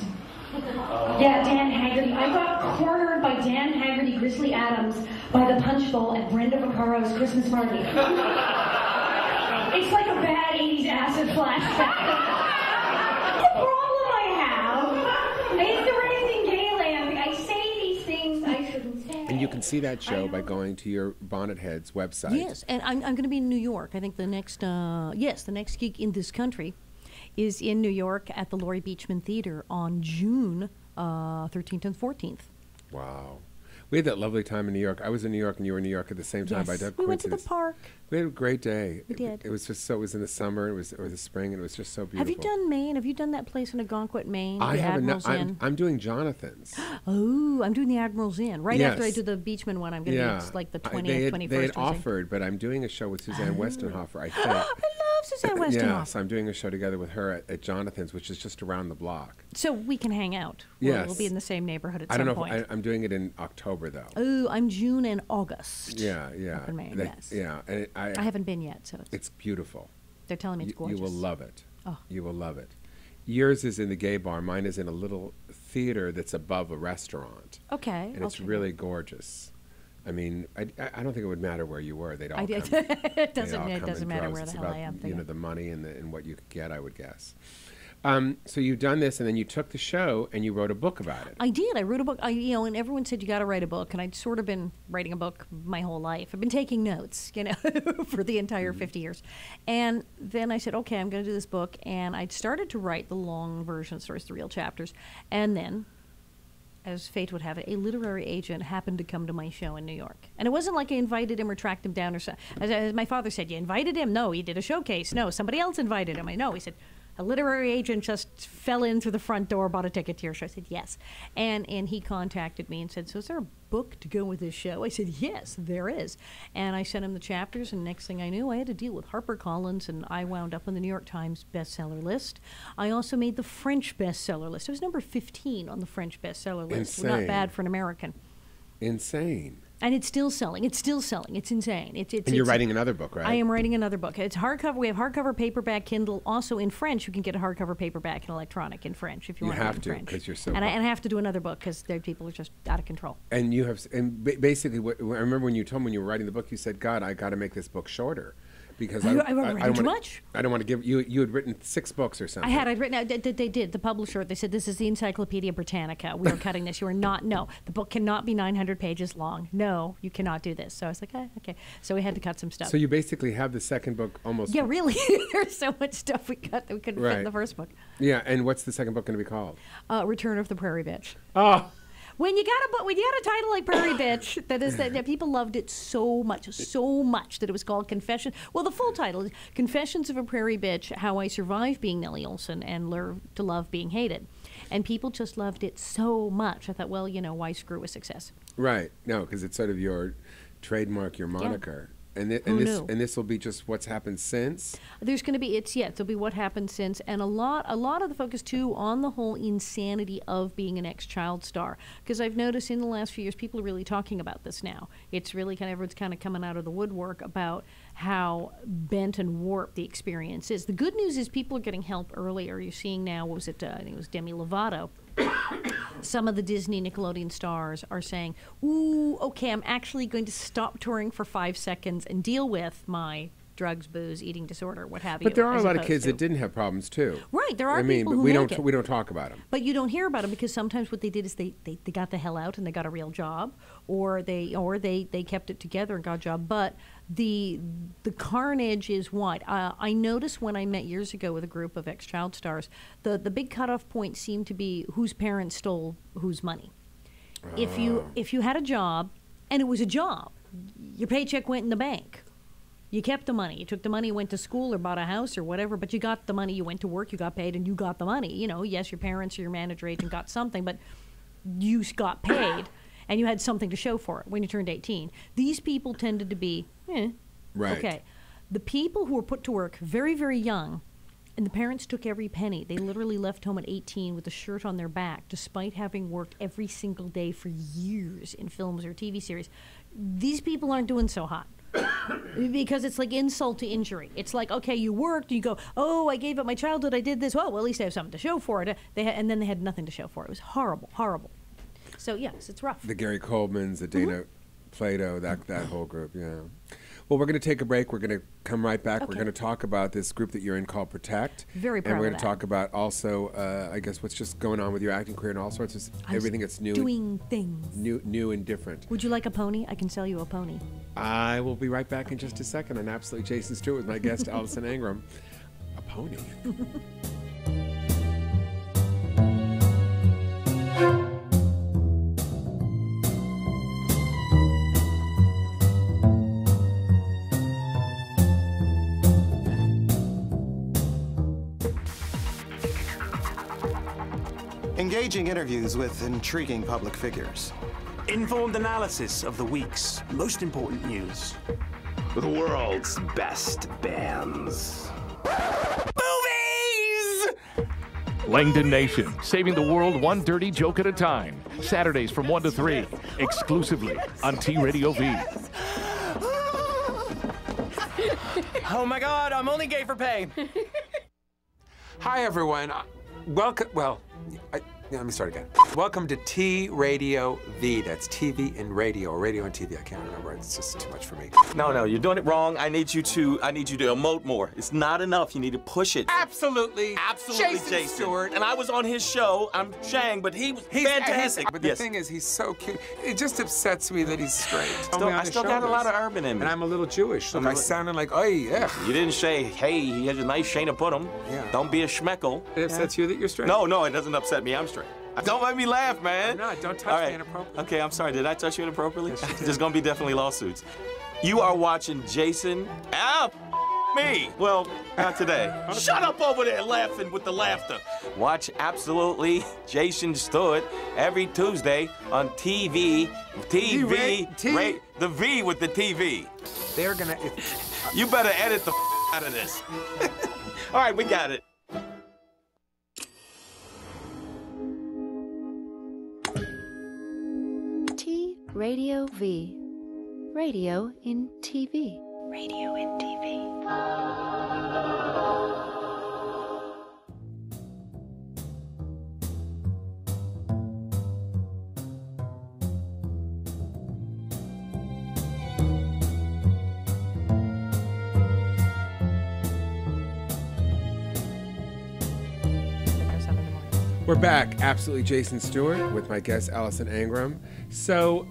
Yeah, Dan Haggerty. I got cornered by Dan Haggerty, Grizzly Adams, by the punch bowl at Brenda Vaccaro's Christmas party. It's like a bad 80s acid flashback. The problem I have is the raising Gayland. I say these things I shouldn't say. And you can see that show by going to your Bonnet Heads website. Yes, and I'm going to be in New York. I think the next gig in this country is in New York at the Laurie Beachman Theater on June 13th and 14th. Wow. We had that lovely time in New York. I was in New York and you were in New York at the same time. Yes. By Doug We went to the park. We had a great day. We did. It was just so. It was in the summer. It was the spring, and it was just so beautiful. Have you done Maine? Have you done that place in Algonquin, Maine? I haven't. I'm doing Jonathan's. Oh, I'm doing the Admiral's Inn right after I do the Beachman one. I'm going to do like the 20th, 21st. They had offered, but I'm doing a show with Suzanne Westenhofer. I think. I love Suzanne Westenhofer. Yeah, so I'm doing a show together with her at Jonathan's, which is just around the block. So we can hang out. Yes. We'll be in the same neighborhood at some point. point. I don't know. I'm doing it in October though. Oh, I'm June and August. Yeah. Up in Maine, yes. Yeah, and I haven't been yet, so it's beautiful. They're telling me it's gorgeous. You will love it. Oh. You will love it. Yours is in the gay bar. Mine is in a little theater that's above a restaurant. Okay. And it's really gorgeous. I mean, I don't think it would matter where you were. They'd all come. It doesn't matter where the hell I am. You know, the money and what you could get, I would guess. So you've done this, and then you took the show and you wrote a book about it. I did. I wrote a book. And everyone said you got to write a book, and I'd sort of been writing a book my whole life. I've been taking notes, for the entire 50 years. And then I said, okay, I'm going to do this book, and I'd started to write the long version stories, the real chapters, and then, as fate would have it, a literary agent happened to come to my show in New York. And it wasn't like I invited him or tracked him down or something. As my father said, you invited him? No, he did a showcase. No, somebody else invited him. I know. He said, a literary agent just fell in through the front door, bought a ticket to your show. I said, yes. And he contacted me and said, so is there a book to go with this show? I said, yes, there is. And I sent him the chapters, and next thing I knew, I had to deal with HarperCollins, and I wound up on the New York Times bestseller list. I also made the French bestseller list. I was number 15 on the French bestseller list. Insane. Not bad for an American. Insane. And it's still selling. It's still selling. It's insane. And you're writing another book, right? I am writing another book. It's hardcover. We have hardcover, paperback, Kindle. Also in French, you can get a hardcover, paperback, and electronic in French if you want to. You have to, because you're so. And I have to do another book because people are just out of control. And you have, basically, I remember when you told me when you were writing the book, you said, "God, I got to make this book shorter." Because I wrote too much. I don't want to give you. You had written 6 books or something. I'd written. They did. The publisher. They said this is the Encyclopedia Britannica. We are cutting this. You are not. No, the book cannot be 900 pages long. No, you cannot do this. So I was like, okay. So we had to cut some stuff. So you basically have the second book almost. Yeah, really. There's so much stuff we cut that we couldn't fit in the first book. Yeah, and what's the second book going to be called? Return of the Prairie Bitch. Oh. When you got a title like Prairie Bitch, that people loved it so much that it was called Confession. Well, the full title is Confessions of a Prairie Bitch: How I Survived Being Nellie Oleson and Learned to Love Being Hated. And people just loved it so much. I thought, well, why screw with success? Right. No, because it's sort of your trademark, your moniker. Yeah. And this will be just what's happened since. There's going to be it'll be what happened since, and a lot of the focus too on the whole insanity of being an ex-child star. Because I've noticed in the last few years, people are really talking about this now. It's really everyone's kind of coming out of the woodwork about how bent and warped the experience is. The good news is people are getting help earlier. You're seeing now, I think it was Demi Lovato. Some of the Disney Nickelodeon stars are saying, ooh, okay, I'm actually going to stop touring for 5 seconds and deal with my drugs, booze, eating disorder, what have you. But there are a lot of kids that didn't have problems too. Right, there are people but who we don't talk about them. But you don't hear about them because sometimes what they did is they got the hell out and they got a real job, or they kept it together and got a job. But the carnage is what I noticed when I met years ago with a group of ex-child stars. The big cutoff point seemed to be whose parents stole whose money. If you had a job and it was a job, your paycheck went in the bank. You kept the money. You took the money, went to school or bought a house or whatever, but you got the money. You went to work, you got paid, and you got the money. Yes, your parents or your manager agent got something, but you got paid, and you had something to show for it when you turned 18. These people tended to be, right. Okay. The people who were put to work very, very young, and the parents took every penny. They literally left home at 18 with a shirt on their back, despite having worked every single day for years in films or TV series. These people aren't doing so hot. Because it's like insult to injury. It's like, okay, you worked, and you go, oh, I gave up my childhood, I did this. Well, at least I have something to show for it. And then they had nothing to show for it. It was horrible, horrible. So, yes, it's rough. The Gary Coleman's, the Dana Plato, that whole group, yeah. Well, we're going to take a break. We're going to come right back. Okay. We're going to talk about this group that you're in called Protect. Very proud of that. And we're going to talk about also, I guess, what's just going on with your acting career and all sorts of everything that's new. Doing things. New and different. Would you like a pony? I can sell you a pony. I will be right back in just a second on Absolutely Jason Stuart with my guest, Alison Arngrim. A pony. Engaging interviews with intriguing public figures. Informed analysis of the week's most important news. The world's best bands. Movies! Langdon Nation, saving the world one dirty joke at a time. Saturdays from 1 to 3, exclusively on T Radio V. Oh my God, I'm only gay for pay. Hi, everyone. Welcome. Well, let me start again. Welcome to T Radio V. That's TV and radio, or radio and TV. I can't remember. It's just too much for me. No, you're doing it wrong. I need you to emote more. It's not enough. You need to push it. Absolutely. Jason Stuart. And I was on his show. I'm Shang, but he's fantastic. But the thing is, he's so cute. It just upsets me that he's straight. I still got a lot of urban in me. And I'm a little Jewish, so I sounded like, oh yeah. You didn't say, hey, he has a nice Shayna put him. Yeah. Don't be a schmeckle. It upsets you that you're straight? No, it doesn't upset me. I'm straight. Don't make me laugh, man. I'm not. Don't touch me inappropriately. Okay, I'm sorry. Did I touch you inappropriately? Yes, there's gonna be definitely lawsuits. You are watching Jason. Me. Well, not today. Shut up over there laughing with the laughter. Watch Absolutely Jason Stuart every Tuesday on TV. The V with the TV. They're gonna. You better edit the out of this. All right, we got it. Radio V. Radio in TV. Radio in TV. We're back. Absolutely Jason Stuart with my guest Alison Arngrim. So,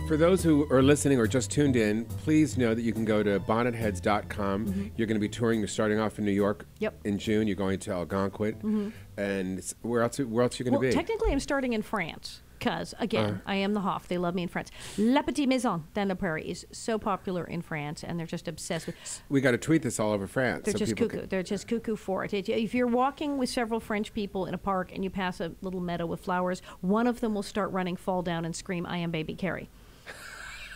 for those who are listening or just tuned in, please know that you can go to bonnetheads.com. Mm-hmm. You're going to be touring. You're starting off in New York in June. You're going to Algonquin. Mm-hmm. And where else are you going to be? Technically, I'm starting in France. Because, again, I am the Hoff. They love me in France. La Petite Maison dans la Prairie is so popular in France, and they're just obsessed with We got to tweet this all over France. They're just cuckoo. They're just cuckoo for it. If you're walking with several French people in a park and you pass a little meadow with flowers, one of them will start running, fall down, and scream, "I am baby Carrie."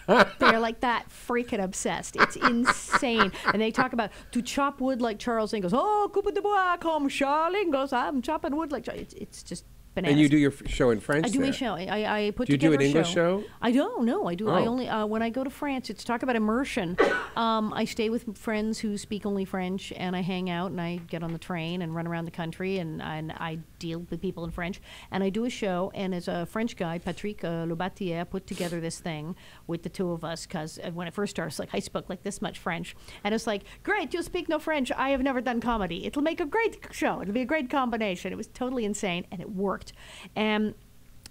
They're like that, freaking obsessed. It's insane. And they talk about to chop wood like Charles Ingalls. Oh, coupe de bois comme Charles Ingalls. I'm chopping wood like Charles. It's just bananas. And you do your show in French? I do my show. I put together a show. Do you do an English show? I don't. No, I do. I only when I go to France. It's talk about immersion. I stay with friends who speak only French, and I hang out and I get on the train and run around the country and I deal with people in French. And I do a show. And as a French guy, Patrick Lobatier put together this thing with the two of us because when it first started, it's like I spoke like this much French, and it's like, great, you speak no French. I have never done comedy. It'll make a great show. It'll be a great combination. It was totally insane, and it worked. And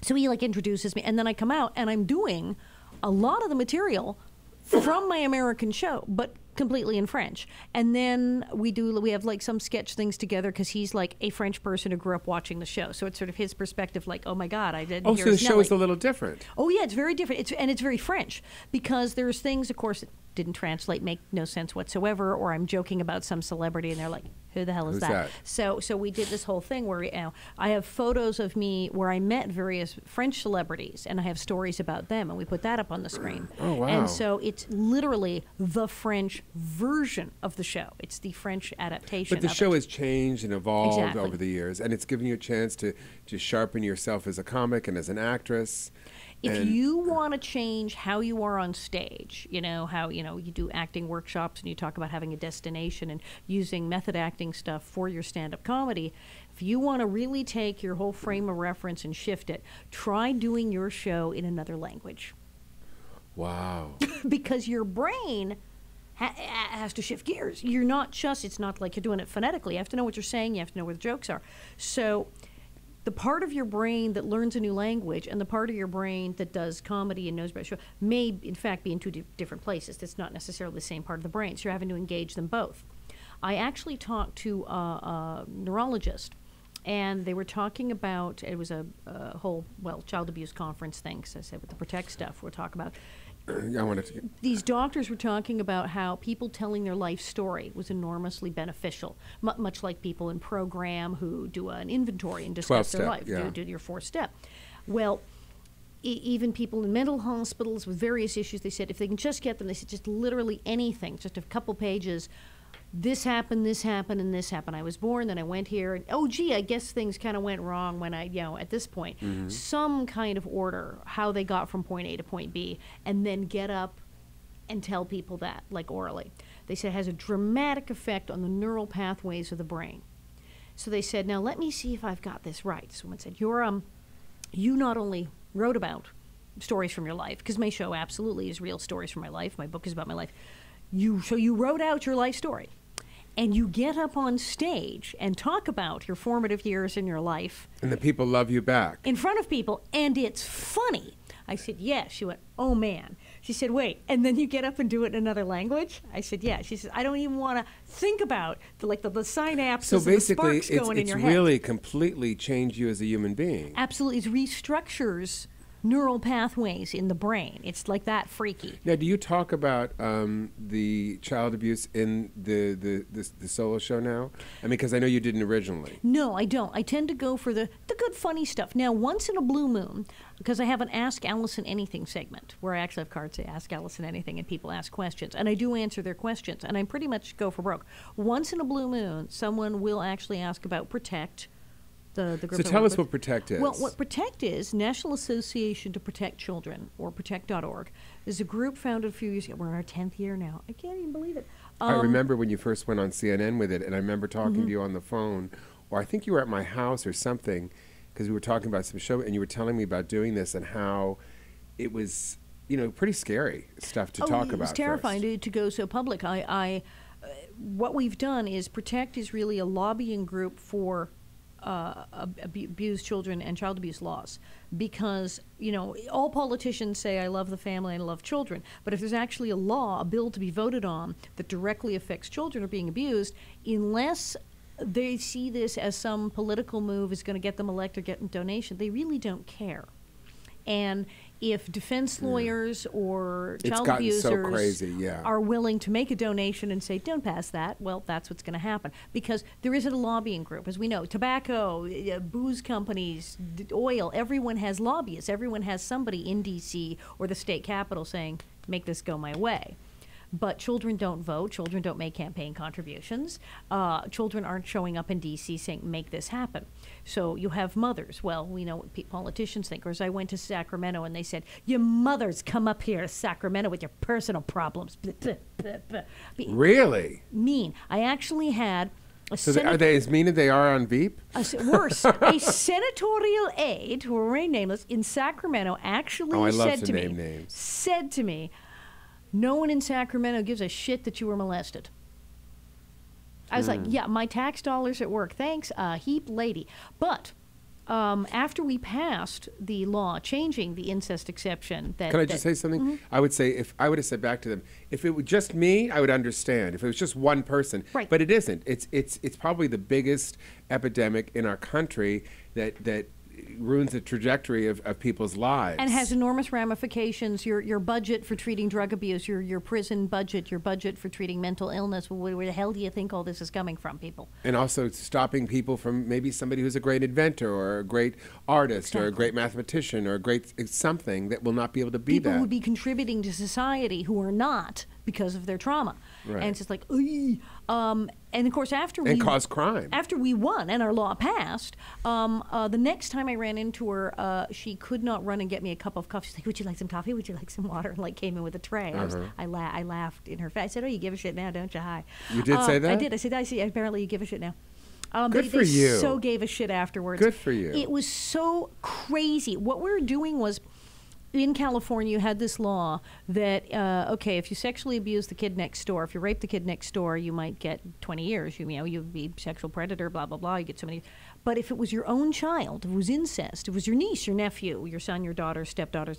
so he introduces me, and then I come out and I'm doing a lot of the material from my American show, but completely in French. And then we have some sketch things together because he's like a French person who grew up watching the show. So it's sort of his perspective, like, oh my God, I did. Oh, so the show is a little different. Oh yeah, it's very different. It's very French because there's things, of course, that didn't translate, make no sense whatsoever, or I'm joking about some celebrity and they're like, who the hell is that? So we did this whole thing where I have photos of me where I met various French celebrities and I have stories about them, and we put that up on the screen. Oh, wow. And so it's literally the French version of the show. It's the French adaptation. But the show has changed and evolved over the years, and it's given you a chance to sharpen yourself as a comic and as an actress. If you want to change how you are on stage, how you do acting workshops and you talk about having a destination and using method acting stuff for your stand-up comedy, if you want to really take your whole frame of reference and shift it, try doing your show in another language. Wow. Because your brain has to shift gears. You're not just, it's not like you're doing it phonetically. You have to know what you're saying. You have to know where the jokes are. So the part of your brain that learns a new language and the part of your brain that does comedy and knows about show may, in fact, be in two different places. That's not necessarily the same part of the brain, so you're having to engage them both. I actually talked to a neurologist, and they were talking about, it was a whole, child abuse conference thing, because I said with the Protect stuff, we'll talk about. These doctors were talking about how people telling their life story was enormously beneficial, much like people in program who do an inventory and discuss their life, do your 4-step. Well, even people in mental hospitals with various issues, they said if they can just get them, they said just literally anything, just a couple pages. This happened, and this happened. I was born, then I went here, and oh, gee, I guess things kind of went wrong when at this point. Mm-hmm. Some kind of order, how they got from point A to point B, and then get up and tell people that, like orally. They said it has a dramatic effect on the neural pathways of the brain. So they said, now let me see if I've got this right. Someone said, you not only wrote about stories from your life, because my show absolutely is real stories from my life. My book is about my life. So you wrote out your life story, and you get up on stage and talk about your formative years in your life. And the people love you back. In front of people, and it's funny. I said, yes. She went, oh, man. She said, wait, and then you get up and do it in another language? I said, yeah. She said, I don't even want to think about the synapses so basically, and the sparks going in your head. It's really completely changed you as a human being. Absolutely. It restructures neural pathways in the brain. It's like that freaky. Now, do you talk about the child abuse in the solo show now? I mean, because I know you didn't originally. No, I don't. I tend to go for the good, funny stuff. Now, once in a blue moon, because I have an Ask Alison Anything segment, where I actually have cards that say Ask Alison Anything, and people ask questions, and I do answer their questions, and I pretty much go for broke. Once in a blue moon, someone will actually ask about Protect, the group. So tell us what Protect is. Well, what Protect is, National Association to Protect Children, or Protect.org, is a group founded a few years ago. We're in our 10th year now. I can't even believe it. I remember when you first went on CNN with it, and I remember talking to you on the phone, or I think you were at my house or something, because we were talking about some show, and you were telling me about doing this and how it was, pretty scary stuff to talk about. It was terrifying to go so public. What we've done is Protect is really a lobbying group for abused children and child abuse laws, because all politicians say I love the family and I love children, but if there's actually a bill to be voted on that directly affects children or being abused, unless they see this as some political move is going to get them elected or get them donation, they really don't care. And if defense lawyers or child abusers are willing to make a donation and say, don't pass that, well, that's what's going to happen. Because there isn't a lobbying group. As we know, tobacco, booze companies, oil, everyone has lobbyists. Everyone has somebody in D.C. or the state capitol saying, make this go my way. But children don't vote. Children don't make campaign contributions. Children aren't showing up in D.C. saying, make this happen. So you have mothers. Well, we know what politicians think. Or as I went to Sacramento and they said, your mothers come up here to Sacramento with your personal problems. Really? Mean. I actually had are they as mean as they are on Veep? Worse. A senatorial aide, who will remain nameless, in Sacramento actually said to me, no one in Sacramento gives a shit that you were molested. I was like, yeah, my tax dollars at work. Thanks, heap lady. But after we passed the law changing the incest exception, can I just say something? I would say, if I would have said back to them, if it was just me, I would understand. If it was just one person, right. But it isn't. It's probably the biggest epidemic in our country that ruins the trajectory of people's lives. And has enormous ramifications. Your budget for treating drug abuse, your prison budget, your budget for treating mental illness. Where the hell do you think all this is coming from, people? And also stopping people from maybe somebody who's a great inventor or a great artist or a great mathematician or a great something that will not be able to be that. People would be contributing to society who are not because of their trauma. Right. And it's just like, and of course cause crime. After we won and our law passed, the next time I ran into her, she could not run and get me a cup of coffee. She's like, would you like some coffee? Would you like some water? And came in with a tray. I laughed in her face. I said, oh, you give a shit now, don't you? Hi. You did say that? I did. I said, I see. Apparently you give a shit now. Good for you. So gave a shit afterwards. Good for you. It was so crazy. What we were doing was, in California, you had this law that, if you sexually abuse the kid next door, if you rape the kid next door, you might get 20 years. You'd be a sexual predator, blah, blah, blah. You get so many. But if it was your own child, if it was incest, if it was your niece, your nephew, your son, your daughter, stepdaughter,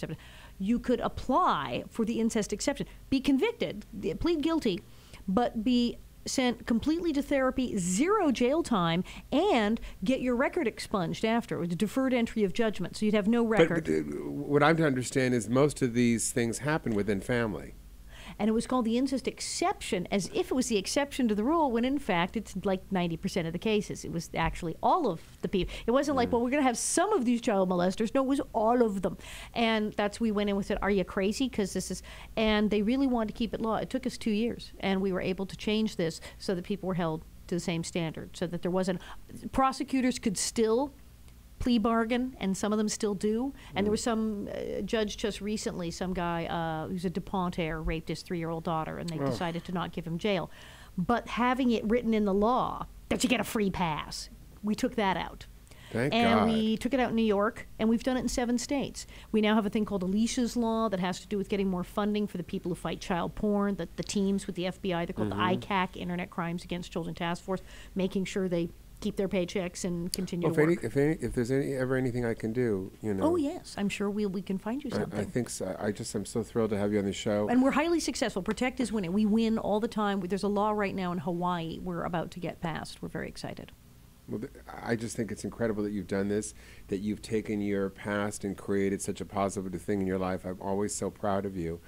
you could apply for the incest exception, be convicted, plead guilty, but be sent completely to therapy, 0 jail time, and get your record expunged after, with a deferred entry of judgment, so you'd have no record. But what I'm to understand is most of these things happen within family. And it was called the incest exception, as if it was the exception to the rule, when in fact it's like 90% of the cases. It was actually all of the people. It wasn't like, well, we're going to have some of these child molesters. No, it was all of them. And we went in with it, are you crazy? Because this is, and they really wanted to keep it law. It took us 2 years, and we were able to change this so that people were held to the same standard, so that there wasn't, prosecutors could still plea bargain, and some of them still do. And there was some judge just recently, some guy who's a DuPont-aire raped his 3-year-old daughter, and they decided to not give him jail. But having it written in the law that you get a free pass we took that out. Thank and God. we took it out in New York, and we've done it in 7 states. We now have a thing called Alicia's Law that has to do with getting more funding for the people who fight child porn, the teams with the FBI. They're called the ICAC, Internet Crimes Against Children Task Force, making sure they keep their paychecks and continue to work. If there's ever anything I can do, you know. Oh, yes. I'm sure we can find you something. I think so. I'm so thrilled to have you on the show. And we're highly successful. Protect is winning. We win all the time. There's a law right now in Hawaii we're about to get passed. We're very excited. Well, I just think it's incredible that you've done this, that you've taken your past and created such a positive thing in your life. I'm always so proud of you.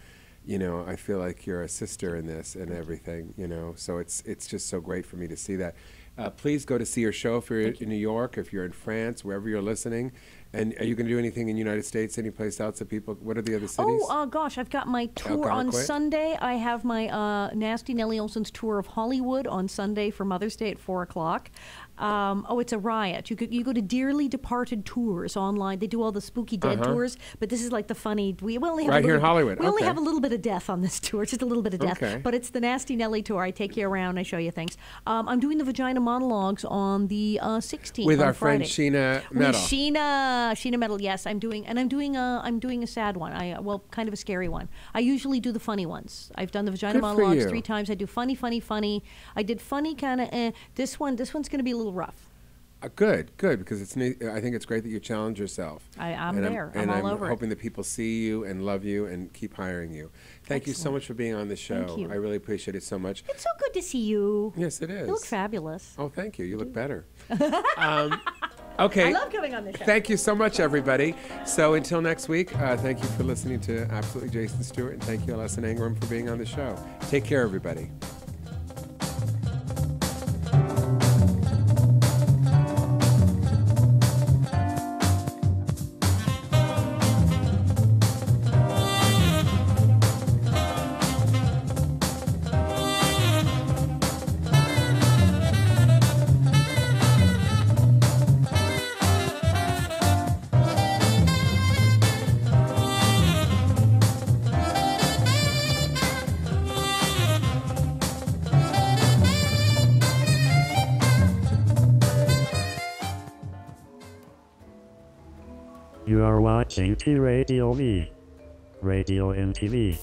You know, I feel like you're a sister in this and everything, you know. So it's just so great for me to see that. Please go to see your show if you're in New York, if you're in France, wherever you're listening. And are you going to do anything in the United States, any place else that people, what are the other cities? Oh, gosh, I've got my tour on Sunday. I have my Nasty Nellie Olson's tour of Hollywood on Sunday for Mother's Day at 4 o'clock. It's a riot. You go to Dearly Departed Tours online. They do all the spooky dead tours, but this is like the funny. We only have right here in Hollywood. We only have a little bit of death on this tour, just a little bit of death. Okay. But it's the Nasty Nellie tour. I take you around. I show you things. I'm doing the Vagina Monologues on the 16th with on our Friday. friend Sheena Metal. With Sheena Metal. Yes, I'm doing a sad one. Kind of a scary one. I usually do the funny ones. I've done the Vagina Monologues 3 times. I do funny. I did funny kind of. This one's going to be a little rough. Good, because I think it's great that you challenge yourself. I'm there. I'm all over hoping that people see you and love you and keep hiring you. Thank you so much for being on the show. Thank you. I really appreciate it so much. It's so good to see you. Yes, it is. You look fabulous. Oh, thank you. You look better. Okay. I love coming on this show. Thank you so much, everybody. So until next week, thank you for listening to Absolutely Jason Stewart, and thank you, Alison Arngrim, for being on the show. Take care, everybody. You are watching T Radio V. Radio and TV.